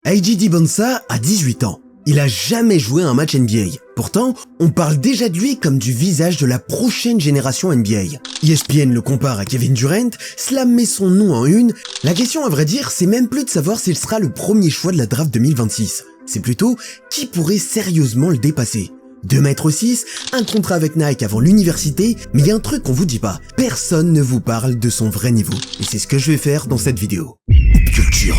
AJ Dibonsa a 18 ans. Il a jamais joué un match NBA. Pourtant, on parle déjà de lui comme du visage de la prochaine génération NBA. ESPN le compare à Kevin Durant, Slam met son nom en une. La question à vrai dire, c'est même plus de savoir s'il sera le premier choix de la draft 2026. C'est plutôt qui pourrait sérieusement le dépasser. 2,6 m, un contrat avec Nike avant l'université, mais il y a un truc qu'on vous dit pas. Personne ne vous parle de son vrai niveau. Et c'est ce que je vais faire dans cette vidéo. Culture.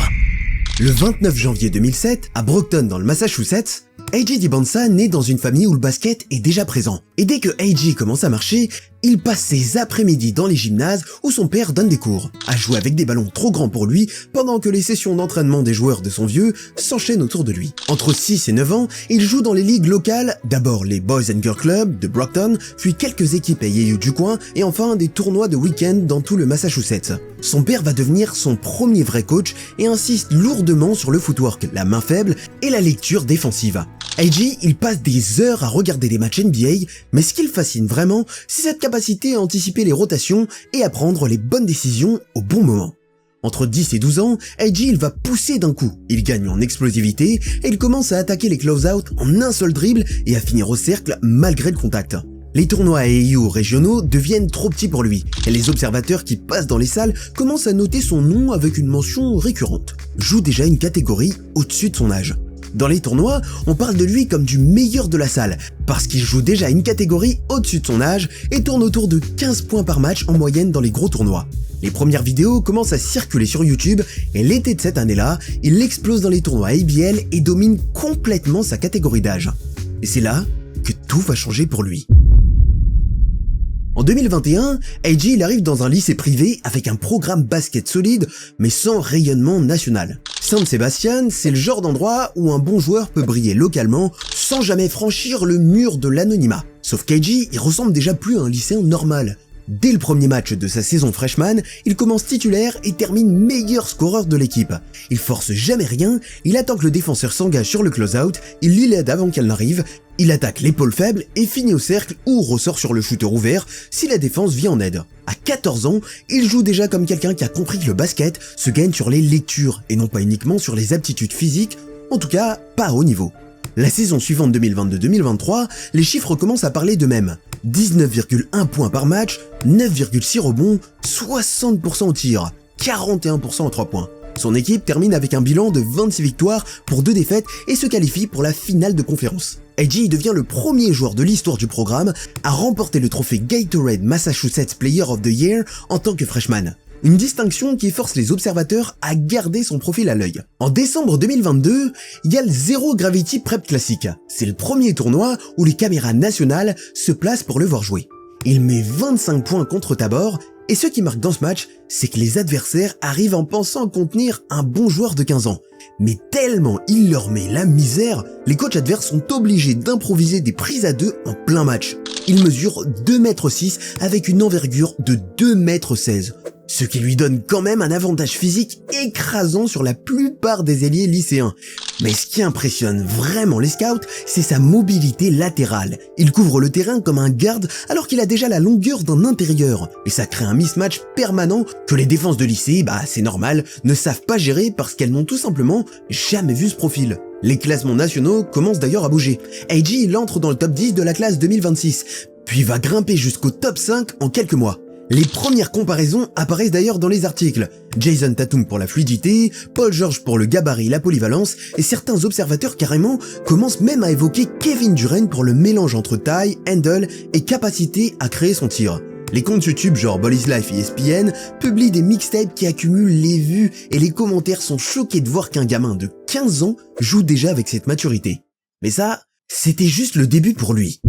Le 29 janvier 2007, à Brockton dans le Massachusetts, AJ Dibonsa naît dans une famille où le basket est déjà présent. Et dès que AJ commence à marcher, il passe ses après-midi dans les gymnases où son père donne des cours, à jouer avec des ballons trop grands pour lui, pendant que les sessions d'entraînement des joueurs de son vieux s'enchaînent autour de lui. Entre 6 et 9 ans, il joue dans les ligues locales, d'abord les Boys and Girls Club de Brockton, puis quelques équipes AAU du coin, et enfin des tournois de week-end dans tout le Massachusetts. Son père va devenir son premier vrai coach et insiste lourdement sur le footwork, la main faible et la lecture défensive. AJ, il passe des heures à regarder des matchs NBA, mais ce qui le fascine vraiment, c'est cette capacité à anticiper les rotations et à prendre les bonnes décisions au bon moment. Entre 10 et 12 ans, AJ il va pousser d'un coup, il gagne en explosivité et il commence à attaquer les close-out en un seul dribble et à finir au cercle malgré le contact. Les tournois AAU régionaux deviennent trop petits pour lui, et les observateurs qui passent dans les salles commencent à noter son nom avec une mention récurrente. Joue déjà une catégorie au-dessus de son âge. Dans les tournois, on parle de lui comme du meilleur de la salle, parce qu'il joue déjà une catégorie au-dessus de son âge et tourne autour de 15 points par match en moyenne dans les gros tournois. Les premières vidéos commencent à circuler sur YouTube et l'été de cette année-là, il explose dans les tournois ABL et domine complètement sa catégorie d'âge. Et c'est là que tout va changer pour lui. En 2021, AJ il arrive dans un lycée privé avec un programme basket solide mais sans rayonnement national. San Sebastian, c'est le genre d'endroit où un bon joueur peut briller localement sans jamais franchir le mur de l'anonymat. Sauf qu'AJ, il ressemble déjà plus à un lycéen normal. Dès le premier match de sa saison freshman, il commence titulaire et termine meilleur scoreur de l'équipe. Il force jamais rien, il attend que le défenseur s'engage sur le close-out, il lit l'aide avant qu'elle n'arrive, il attaque l'épaule faible et finit au cercle ou ressort sur le shooter ouvert si la défense vient en aide. À 14 ans, il joue déjà comme quelqu'un qui a compris que le basket se gagne sur les lectures et non pas uniquement sur les aptitudes physiques, en tout cas pas à haut niveau. La saison suivante 2022-2023, les chiffres commencent à parler d'eux-mêmes. 19,1 points par match, 9,6 rebonds, 60% au tir, 41% en 3 points. Son équipe termine avec un bilan de 26 victoires pour 2 défaites et se qualifie pour la finale de conférence. AJ devient le premier joueur de l'histoire du programme à remporter le trophée Gatorade Massachusetts Player of the Year en tant que freshman. Une distinction qui force les observateurs à garder son profil à l'œil. En décembre 2022, il y a le Zero Gravity Prep Classic. C'est le premier tournoi où les caméras nationales se placent pour le voir jouer. Il met 25 points contre Tabor, et ce qui marque dans ce match, c'est que les adversaires arrivent en pensant contenir un bon joueur de 15 ans. Mais tellement il leur met la misère, les coachs adverses sont obligés d'improviser des prises à 2 en plein match. Il mesure 2,6 m avec une envergure de 2,16 m. Ce qui lui donne quand même un avantage physique écrasant sur la plupart des ailiers lycéens. Mais ce qui impressionne vraiment les scouts, c'est sa mobilité latérale. Il couvre le terrain comme un garde alors qu'il a déjà la longueur d'un intérieur. Et ça crée un mismatch permanent que les défenses de lycée, c'est normal, ne savent pas gérer parce qu'elles n'ont tout simplement jamais vu ce profil. Les classements nationaux commencent d'ailleurs à bouger. AJ il entre dans le top 10 de la classe 2026, puis va grimper jusqu'au top 5 en quelques mois. Les premières comparaisons apparaissent d'ailleurs dans les articles. Jason Tatum pour la fluidité, Paul George pour le gabarit et la polyvalence, et certains observateurs carrément commencent même à évoquer Kevin Durant pour le mélange entre taille, handle et capacité à créer son tir. Les comptes YouTube genre Ballis Life et ESPN publient des mixtapes qui accumulent les vues et les commentaires sont choqués de voir qu'un gamin de 15 ans joue déjà avec cette maturité. Mais ça, c'était juste le début pour lui.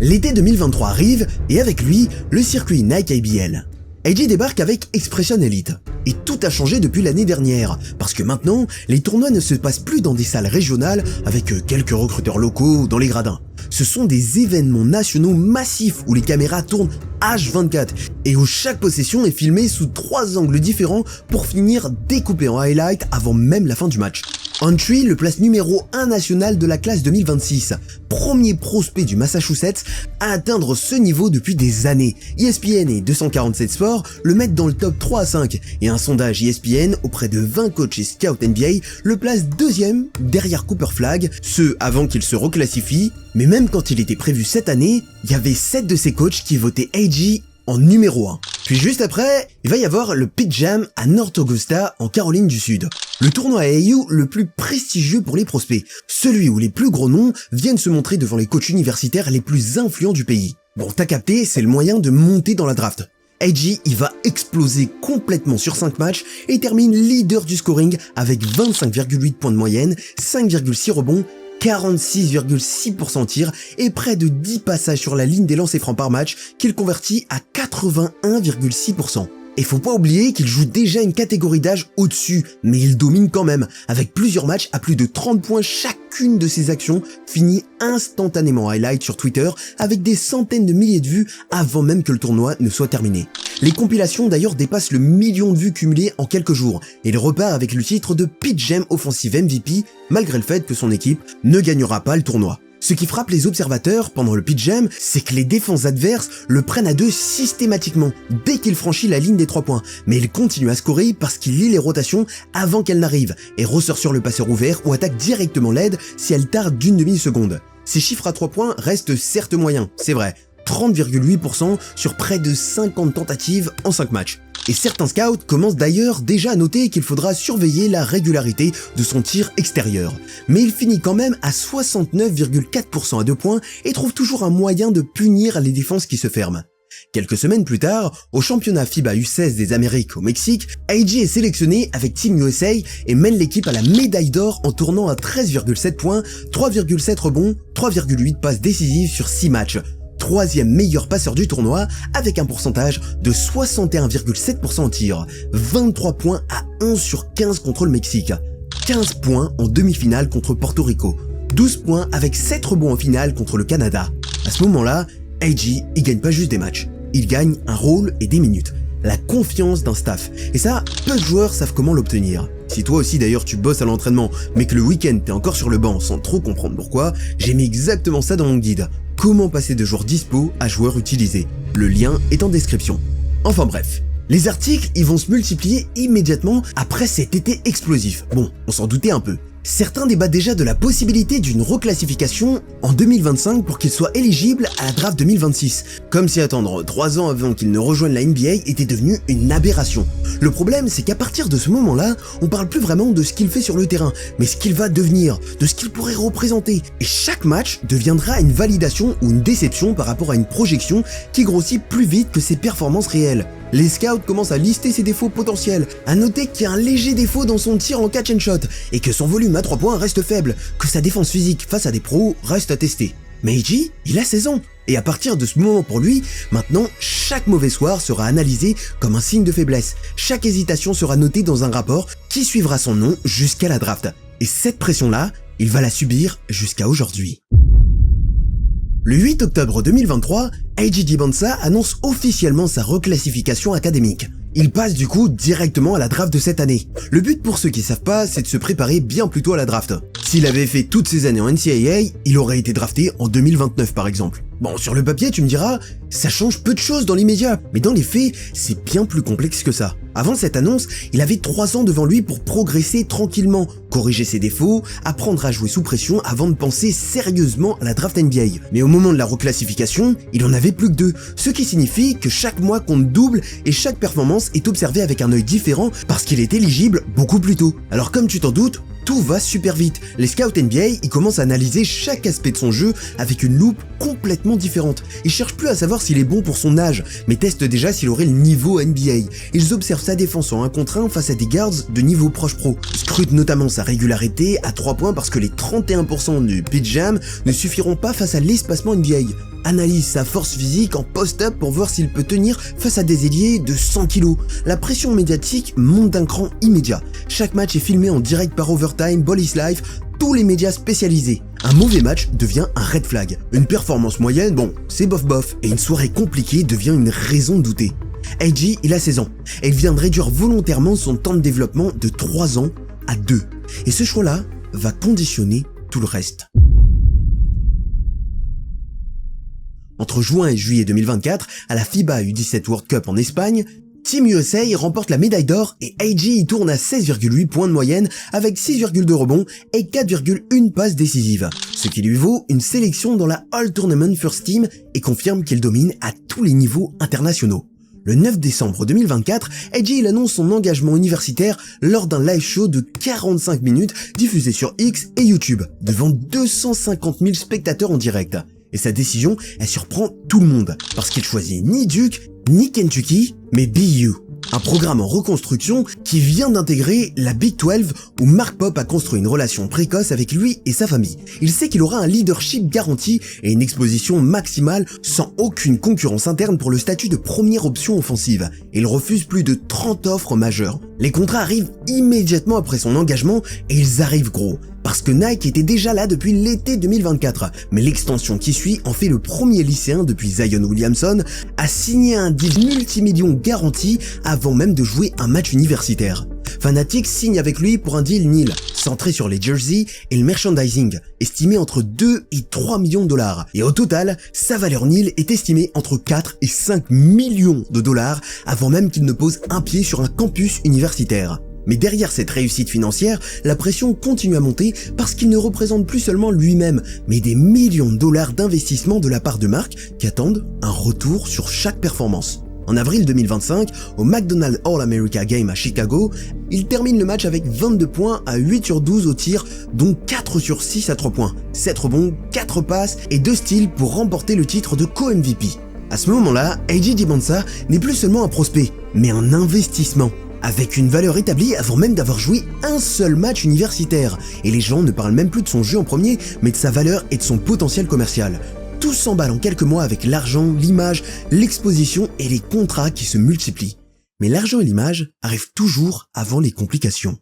L'été 2023 arrive et avec lui, le circuit Nike ABL. AJ débarque avec Expression Elite. Et tout a changé depuis l'année dernière, parce que maintenant, les tournois ne se passent plus dans des salles régionales avec quelques recruteurs locaux dans les gradins. Ce sont des événements nationaux massifs où les caméras tournent H24 et où chaque possession est filmée sous 3 angles différents pour finir découpée en highlight avant même la fin du match. Antwi le place numéro 1 national de la classe 2026, premier prospect du Massachusetts à atteindre ce niveau depuis des années. ESPN et 247 Sports le mettent dans le top 3 à 5 et un sondage ESPN auprès de 20 coachs et scouts NBA le place deuxième derrière Cooper Flagg, ce avant qu'il se reclassifie, mais même quand il était prévu cette année, il y avait 7 de ces coachs qui votaient AG en numéro 1. Puis juste après, il va y avoir le Pit Jam à North Augusta en Caroline du Sud. Le tournoi AAU le plus prestigieux pour les prospects, celui où les plus gros noms viennent se montrer devant les coachs universitaires les plus influents du pays. Bon, t'as capté, c'est le moyen de monter dans la draft. AG, il va exploser complètement sur 5 matchs et termine leader du scoring avec 25,8 points de moyenne, 5,6 rebonds, 46,6% en tir et près de 10 passages sur la ligne des lancers francs par match qu'il convertit à 81,6%. Et faut pas oublier qu'il joue déjà une catégorie d'âge au-dessus, mais il domine quand même, avec plusieurs matchs à plus de 30 points chacune de ses actions, finit instantanément highlight sur Twitter avec des centaines de milliers de vues avant même que le tournoi ne soit terminé. Les compilations d'ailleurs dépassent le million de vues cumulées en quelques jours, et il repart avec le titre de Pit Jam Offensive MVP, malgré le fait que son équipe ne gagnera pas le tournoi. Ce qui frappe les observateurs pendant le Pit Jam, c'est que les défenses adverses le prennent à deux systématiquement dès qu'il franchit la ligne des 3 points, mais il continue à scorer parce qu'il lit les rotations avant qu'elles n'arrivent et ressort sur le passeur ouvert ou attaque directement l'aide si elle tarde d'une demi-seconde. Ces chiffres à 3 points restent certes moyens, c'est vrai, 30,8% sur près de 50 tentatives en 5 matchs. Et certains scouts commencent d'ailleurs déjà à noter qu'il faudra surveiller la régularité de son tir extérieur. Mais il finit quand même à 69,4% à 2 points et trouve toujours un moyen de punir les défenses qui se ferment. Quelques semaines plus tard, au championnat FIBA U16 des Amériques au Mexique, AG est sélectionné avec Team USA et mène l'équipe à la médaille d'or en tournant à 13,7 points, 3,7 rebonds, 3,8 passes décisives sur 6 matchs. Troisième meilleur passeur du tournoi avec un pourcentage de 61,7% en tir, 23 points à 11 sur 15 contre le Mexique, 15 points en demi-finale contre Porto Rico, 12 points avec 7 rebonds en finale contre le Canada. À ce moment-là, AG, il gagne pas juste des matchs, il gagne un rôle et des minutes, la confiance d'un staff. Et ça, peu de joueurs savent comment l'obtenir. Si toi aussi d'ailleurs tu bosses à l'entraînement, mais que le week-end t'es encore sur le banc sans trop comprendre pourquoi, j'ai mis exactement ça dans mon guide. Comment passer de joueur dispo à joueur utilisé. Le lien est en description. Enfin bref. Les articles, ils vont se multiplier immédiatement après cet été explosif. Bon, on s'en doutait un peu. Certains débattent déjà de la possibilité d'une reclassification en 2025 pour qu'il soit éligible à la draft 2026, comme si attendre 3 ans avant qu'il ne rejoigne la NBA était devenu une aberration. Le problème, c'est qu'à partir de ce moment-là, on parle plus vraiment de ce qu'il fait sur le terrain, mais ce qu'il va devenir, de ce qu'il pourrait représenter. Et chaque match deviendra une validation ou une déception par rapport à une projection qui grossit plus vite que ses performances réelles. Les scouts commencent à lister ses défauts potentiels, à noter qu'il y a un léger défaut dans son tir en catch and shot, et que son volume à 3 points reste faible, que sa défense physique face à des pros reste à tester. Mais AG, il a 16 ans, et à partir de ce moment pour lui, maintenant, chaque mauvais soir sera analysé comme un signe de faiblesse. Chaque hésitation sera notée dans un rapport qui suivra son nom jusqu'à la draft. Et cette pression-là, il va la subir jusqu'à aujourd'hui. Le 8 octobre 2023, AG Dibonsa annonce officiellement sa reclassification académique. Il passe du coup directement à la draft de cette année. Le but pour ceux qui savent pas, c'est de se préparer bien plus tôt à la draft. S'il avait fait toutes ces années en NCAA, il aurait été drafté en 2029 par exemple. Bon, sur le papier, tu me diras, ça change peu de choses dans l'immédiat, mais dans les faits, c'est bien plus complexe que ça. Avant cette annonce, il avait 3 ans devant lui pour progresser tranquillement, corriger ses défauts, apprendre à jouer sous pression avant de penser sérieusement à la draft NBA. Mais au moment de la reclassification, il en avait plus que 2, ce qui signifie que chaque mois compte double et chaque performance est observée avec un œil différent parce qu'il est éligible beaucoup plus tôt. Alors comme tu t'en doutes, tout va super vite. Les scouts NBA, ils commencent à analyser chaque aspect de son jeu avec une loupe complètement différente. Ils cherchent plus à savoir s'il est bon pour son âge, mais testent déjà s'il aurait le niveau NBA. Ils observent sa défense en 1 contre 1 face à des guards de niveau proche pro. Scrutent notamment sa régularité à 3 points parce que les 31% du Pit Jam ne suffiront pas face à l'espacement NBA. Analyse sa force physique en post-up pour voir s'il peut tenir face à des ailiers de 100 kg. La pression médiatique monte d'un cran immédiat. Chaque match est filmé en direct par Overtime, Ball is Life, tous les médias spécialisés. Un mauvais match devient un red flag. Une performance moyenne, bon, c'est bof bof. Et une soirée compliquée devient une raison de douter. AG, il a 16 ans. Et il vient de réduire volontairement son temps de développement de 3 ans à 2. Et ce choix-là va conditionner tout le reste. Entre juin et juillet 2024, à la FIBA U17 World Cup en Espagne, Team USA remporte la médaille d'or et AG y tourne à 16,8 points de moyenne avec 6,2 rebonds et 4,1 passes décisives, ce qui lui vaut une sélection dans la All Tournament First Team et confirme qu'il domine à tous les niveaux internationaux. Le 9 décembre 2024, AG annonce son engagement universitaire lors d'un live show de 45 minutes diffusé sur X et YouTube devant 250 000 spectateurs en direct. Et sa décision, elle surprend tout le monde, parce qu'il choisit ni Duke, ni Kentucky, mais BU. Un programme en reconstruction qui vient d'intégrer la Big 12 où Mark Pop a construit une relation précoce avec lui et sa famille. Il sait qu'il aura un leadership garanti et une exposition maximale sans aucune concurrence interne pour le statut de première option offensive. Il refuse plus de 30 offres majeures. Les contrats arrivent immédiatement après son engagement et ils arrivent gros. Parce que Nike était déjà là depuis l'été 2024, mais l'extension qui suit en fait le premier lycéen depuis Zion Williamson à signer un deal multimillion garanti avant même de jouer un match universitaire. Fanatics signe avec lui pour un deal nil, centré sur les jerseys et le merchandising, estimé entre 2 et 3 millions de dollars. Et au total, sa valeur nil est estimée entre 4 et 5 millions de dollars avant même qu'il ne pose un pied sur un campus universitaire. Mais derrière cette réussite financière, la pression continue à monter parce qu'il ne représente plus seulement lui-même, mais des millions de dollars d'investissement de la part de marques qui attendent un retour sur chaque performance. En avril 2025, au McDonald's All-America Game à Chicago, il termine le match avec 22 points à 8 sur 12 au tir, dont 4 sur 6 à 3 points, 7 rebonds, 4 passes et 2 steals pour remporter le titre de co-MVP. À ce moment-là, AJ Dibonsa n'est plus seulement un prospect, mais un investissement, avec une valeur établie avant même d'avoir joué un seul match universitaire. Et les gens ne parlent même plus de son jeu en premier, mais de sa valeur et de son potentiel commercial. Tout s'emballe en quelques mois avec l'argent, l'image, l'exposition et les contrats qui se multiplient. Mais l'argent et l'image arrivent toujours avant les complications.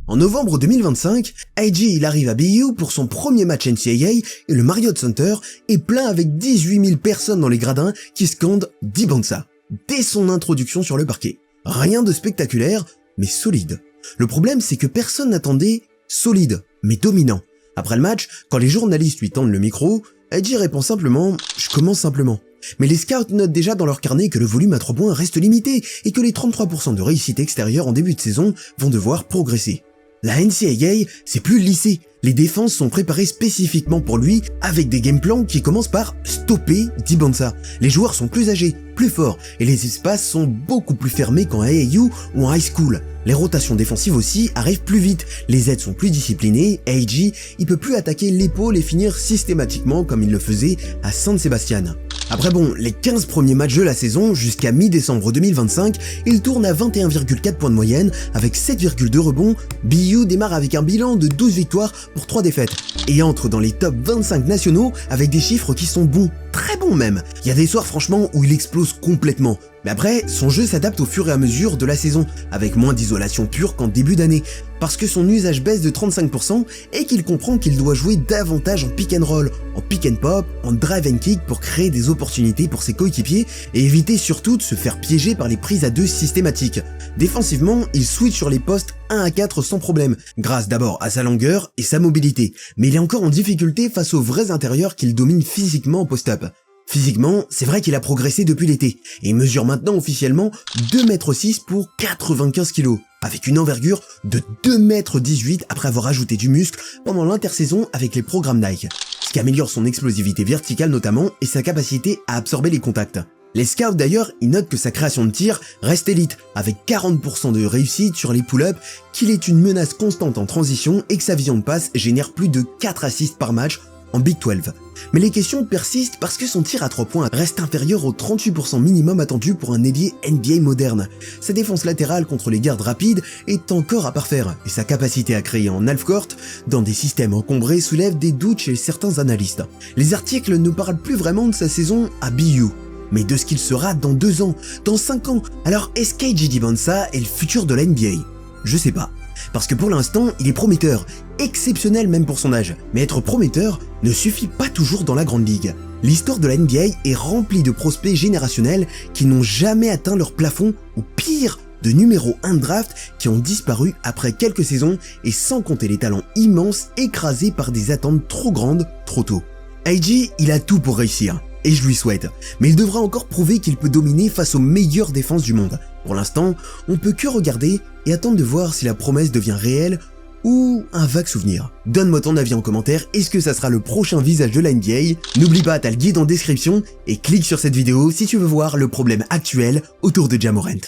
En novembre 2025, AJ arrive à BU pour son premier match NCAA et le Marriott Center est plein avec 18 000 personnes dans les gradins qui scandent Dibonsa dès son introduction sur le parquet. Rien de spectaculaire, mais solide. Le problème, c'est que personne n'attendait solide, mais dominant. Après le match, quand les journalistes lui tendent le micro, AJ répond simplement « Je commence simplement ». Mais les scouts notent déjà dans leur carnet que le volume à 3 points reste limité et que les 33% de réussite extérieure en début de saison vont devoir progresser. La NCAA, c'est plus le lycée. Les défenses sont préparées spécifiquement pour lui avec des game plans qui commencent par stopper Dibonsa. Les joueurs sont plus âgés, plus forts et les espaces sont beaucoup plus fermés qu'en AAU ou en high school. Les rotations défensives aussi arrivent plus vite, les aides sont plus disciplinées, AJ, il peut plus attaquer l'épaule et finir systématiquement comme il le faisait à San Sebastian. Après bon, les 15 premiers matchs de la saison, jusqu'à mi-décembre 2025, il tourne à 21,4 points de moyenne avec 7,2 rebonds. BU démarre avec un bilan de 12 victoires pour 3 défaites et entre dans les top 25 nationaux avec des chiffres qui sont bons, très bons même. Il y a des soirs franchement où il explose complètement. Mais après, son jeu s'adapte au fur et à mesure de la saison, avec moins d'isolation pure qu'en début d'année, parce que son usage baisse de 35% et qu'il comprend qu'il doit jouer davantage en pick and roll, en pick and pop, en drive and kick pour créer des opportunités pour ses coéquipiers et éviter surtout de se faire piéger par les prises à 2 systématiques. Défensivement, il switch sur les postes 1 à 4 sans problème, grâce d'abord à sa longueur et sa mobilité, mais il est encore en difficulté face aux vrais intérieurs qu'il domine physiquement en post-up. Physiquement, c'est vrai qu'il a progressé depuis l'été, et mesure maintenant officiellement 2,6 m pour 95 kg, avec une envergure de 2,18 m après avoir ajouté du muscle pendant l'intersaison avec les programmes Nike, ce qui améliore son explosivité verticale notamment et sa capacité à absorber les contacts. Les scouts d'ailleurs, ils notent que sa création de tir reste élite, avec 40% de réussite sur les pull-ups, qu'il est une menace constante en transition et que sa vision de passe génère plus de 4 assists par match en Big 12. Mais les questions persistent parce que son tir à 3 points reste inférieur au 38% minimum attendu pour un ailier NBA moderne. Sa défense latérale contre les gardes rapides est encore à parfaire et sa capacité à créer en half-court dans des systèmes encombrés soulève des doutes chez certains analystes. Les articles ne parlent plus vraiment de sa saison à BU, mais de ce qu'il sera dans 2 ans, dans 5 ans. Alors est-ce qu'AJ Dibonsa est le futur de la NBA? Je sais pas. Parce que pour l'instant, il est prometteur, exceptionnel même pour son âge. Mais être prometteur ne suffit pas toujours dans la grande ligue. L'histoire de la NBA est remplie de prospects générationnels qui n'ont jamais atteint leur plafond ou pire, de numéro 1 de draft qui ont disparu après quelques saisons et sans compter les talents immenses écrasés par des attentes trop grandes trop tôt. IG, il a tout pour réussir, et je lui souhaite, mais il devra encore prouver qu'il peut dominer face aux meilleures défenses du monde. Pour l'instant, on peut que regarder et attendre de voir si la promesse devient réelle ou un vague souvenir. Donne-moi ton avis en commentaire, est-ce que ça sera le prochain visage de la NBA? N'oublie pas, t'as le guide en description et clique sur cette vidéo si tu veux voir le problème actuel autour de Ja Morant.